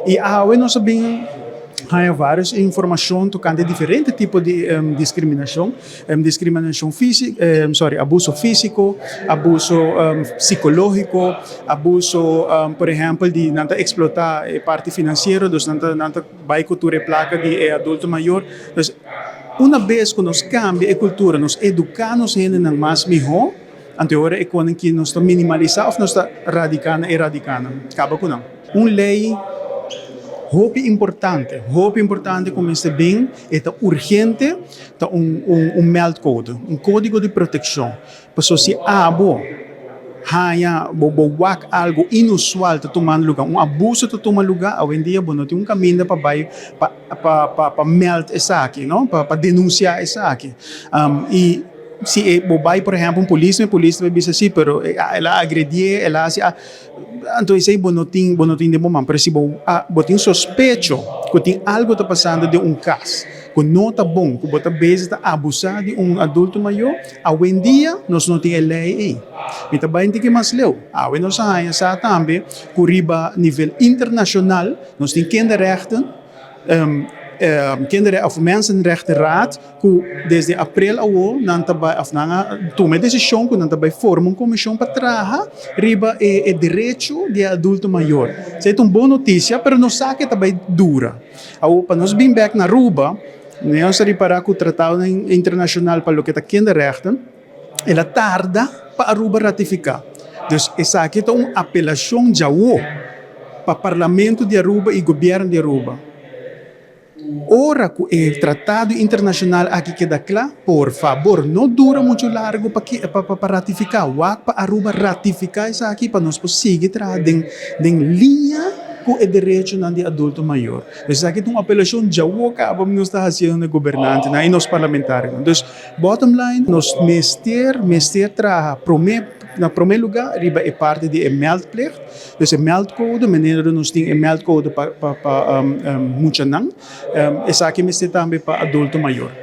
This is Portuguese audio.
E nós sabemos há várias informações tocante a diferentes tipos de discriminação, discriminação física, abuso físico, abuso psicológico, abuso, por exemplo, de não explotar a parte financeira, não vai cultura placa de adulto maior. Então, uma vez que nós cambiamos a cultura, nós educamos ainda mais melhor, agora é quando nós estamos minimalizando ou nós estamos erradicando. Acaba com não. Uma lei Hope importante como está bem, é urgente, tá meld code, código de proteção. Para se haya algo inusual está tomando lugar, abuso está tomando lugar, hoje em dia não tem caminho para meld essa aqui, não? Para denunciar essa aqui. E se vai, por exemplo, polícia vai dizer assim, pero ela agrediu, ela assim, então isso aí não tem de momento, mas se tem suspeito que tem algo está passando de caso, que não está bom, que você está abusando de adulto maior, hoje em dia nós não temos lei aí. Então também tem que mais leu. Hoje nós também, que riba nível internacional, nós temos kinderrechten, of Mensenrechtenraad, que desde abril ao toma a decisão que não forma uma comissão para trabalhar riba o direito de adulto maior. Isso é uma boa notícia, mas não sabe que também dura. Para nós vir back na Aruba, nós reparar que o Tratado Internacional para o que está kinderrechten, ela tarda para Aruba ratificar. Então, essa aqui é uma apelação já para o Parlamento de Aruba e o governo de Aruba. Ora que o tratado internacional aqui queda claro, por favor, não dura muito largo para ratificar. Para Aruba ratificar isso aqui para nós seguir em linha com o direito de adulto maior. Isso aqui é uma apelação já que nós estamos fazendo governante e nós parlamentares. Então, bottom line, nós mester trabalha na primeiro lugar, riba é parte de meldplicht. Dus een meldcode, meneer nós temos meldcode para muitos não. Essa aqui também para adulto maior.